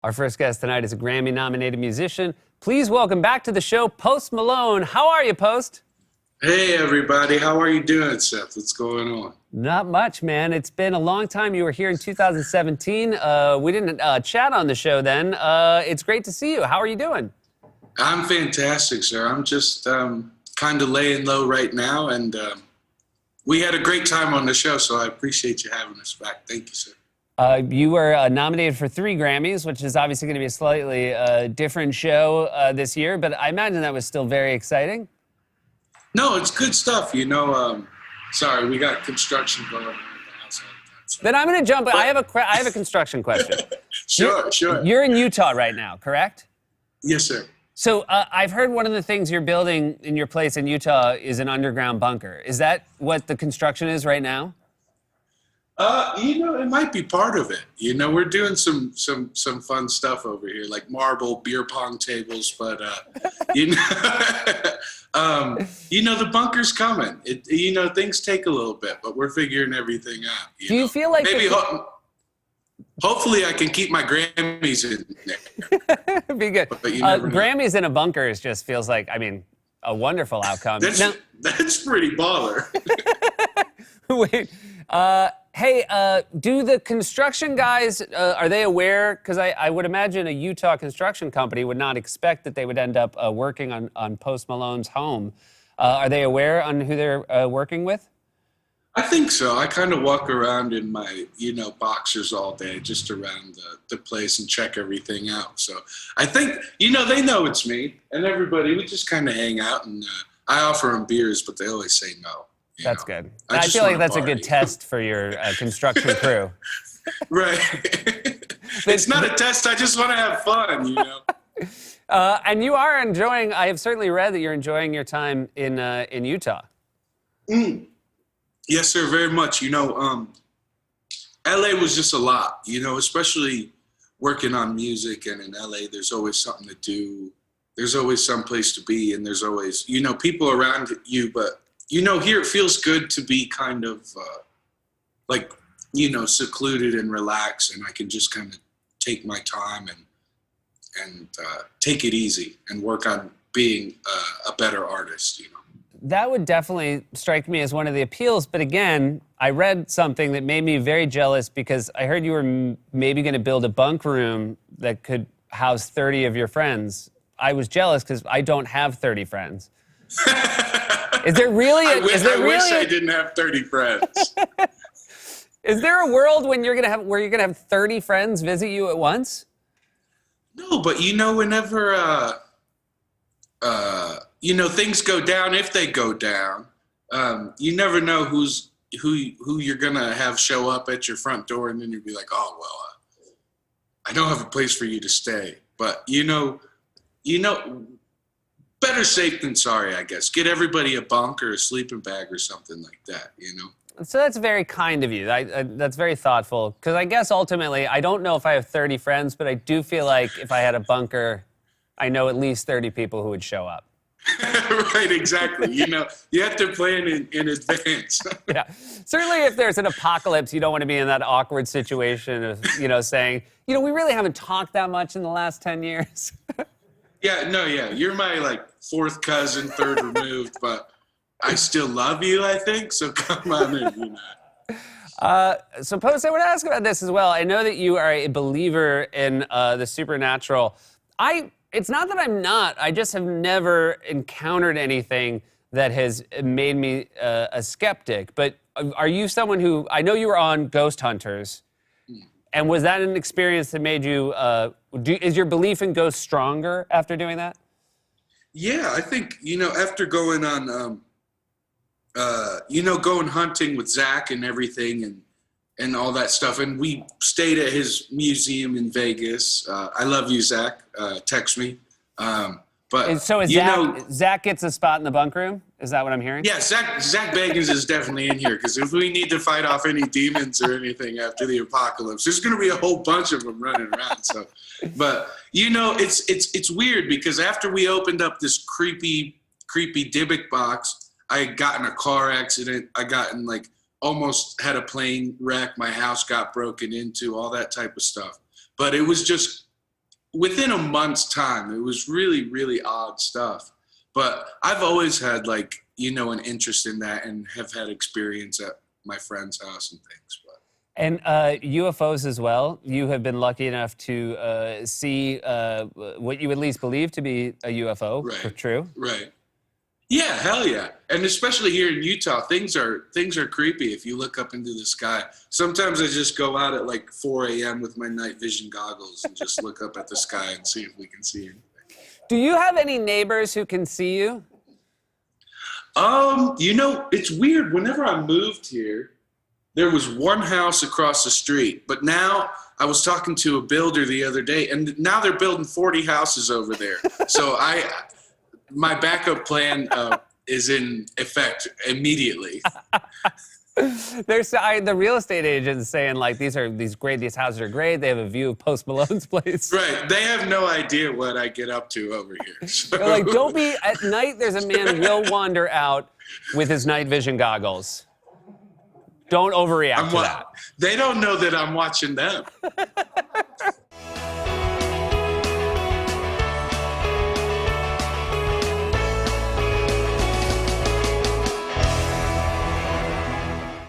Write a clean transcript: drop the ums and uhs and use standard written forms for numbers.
Our first guest tonight is a Grammy-nominated musician. Please welcome back to the show, Post Malone. How are you, Post? Hey, everybody. How are you doing, Seth? What's going on? Not much, man. It's been a long time. You were here in 2017. We didn't chat on the show then. It's great to see you. How are you doing? I'm fantastic, sir. I'm just kind of laying low right now, and we had a great time on the show, so I appreciate you having us back. Thank you, sir. You were nominated for 3 Grammys, which is obviously going to be a slightly different show this year, but I imagine that was still very exciting. No, it's good stuff. You know, sorry, we got construction going on in the house all the time. So. Then I'm going to jump. I have a construction question. Sure. You're in Utah right now, correct? Yes, sir. So I've heard one of the things you're building in your place in Utah is an underground bunker. Is that what the construction is right now? You know, it might be part of it. You know, we're doing some fun stuff over here, like marble beer pong tables. But you know, you know, the bunker's coming. You know, things take a little bit, but we're figuring everything out. Do you feel like maybe hopefully I can keep my Grammys in there? Be good. But you never know. Grammys in a bunker just feels like, I mean, a wonderful outcome. That's pretty baller. Wait. Hey, do the construction guys, are they aware? Because I would imagine a Utah construction company would not expect that they would end up working on Post Malone's home. Are they aware on who they're working with? I think so. I kind of walk around in my, you know, boxers all day, just around the place and check everything out. So I think, you know, they know it's me, and everybody, we just kind of hang out, and I offer them beers, but they always say no. That's good. I feel like that's a good test for your construction crew. Right. It's not a test. I just want to have fun, you know. And you are enjoying, I have certainly read that you're enjoying your time in Utah. Yes, sir, very much. You know, LA was just a lot, you know, especially working on music. And in LA, there's always something to do. There's always some place to be. And there's always, you know, people around you, but you know, here it feels good to be kind of like, you know, secluded and relaxed, and I can just kind of take my time and take it easy and work on being a better artist, you know. That would definitely strike me as one of the appeals, but again, I read something that made me very jealous because I heard you were maybe going to build a bunk room that could house 30 of your friends. I was jealous because I don't have 30 friends. Is there really? I wish I didn't have 30 friends. Is there a world when you're gonna have 30 friends visit you at once? No, but you know, whenever you know, things go down, if they go down, you never know who you're gonna have show up at your front door, and then you'll be like, oh well, I don't have a place for you to stay. But you know. Better safe than sorry, I guess. Get everybody a bunk or a sleeping bag or something like that, you know? So that's very kind of you. That's very thoughtful. Because I guess ultimately, I don't know if I have 30 friends, but I do feel like if I had a bunker, I know at least 30 people who would show up. Right, exactly. You know, you have to plan in advance. Yeah. Certainly if there's an apocalypse, you don't want to be in that awkward situation of, you know, saying, you know, we really haven't talked that much in the last 10 years. Yeah, you're my, like, 4th cousin, 3rd removed, but I still love you, I think, so come on in, you know. So, Post, I want to ask about this as well. I know that you are a believer in the supernatural. It's not that I'm not. I just have never encountered anything that has made me a skeptic. But are you someone who, I know you were on Ghost Hunters, and was that an experience that made you, is your belief in ghosts stronger after doing that? Yeah, I think, you know, after going on, you know, going hunting with Zach and everything and all that stuff, and we stayed at his museum in Vegas. I love you, Zach. Text me. And so Zach gets a spot in the bunk room? Is that what I'm hearing? Yeah, Zach Bagans is definitely in here, because if we need to fight off any demons or anything after the apocalypse, there's going to be a whole bunch of them running around. So, but you know, it's weird because after we opened up this creepy Dybbuk box, I got in a car accident. I got in almost had a plane wreck. My house got broken into, all that type of stuff. But it was just within a month's time. It was really, really odd stuff. But I've always had like, an interest in that and have had experience at my friend's house and things. But And UFOs as well. You have been lucky enough to see what you at least believe to be a UFO. Right. True. Right. Yeah, hell yeah. And especially here in Utah, things are creepy if you look up into the sky. Sometimes I just go out at like 4 a.m. with my night vision goggles and just look up at the sky and see if we can see anything. Do you have any neighbors who can see you? It's weird. Whenever I moved here, there was one house across the street, but now I was talking to a builder the other day, and now they're building 40 houses over there. So my backup plan is in effect immediately. The real estate agents saying like these houses are great. They have a view of Post Malone's place. Right. They have no idea what I get up to over here. So. They're like, don't be at night. There's a man will wander out with his night vision goggles. Don't overreact to that. They don't know that I'm watching them.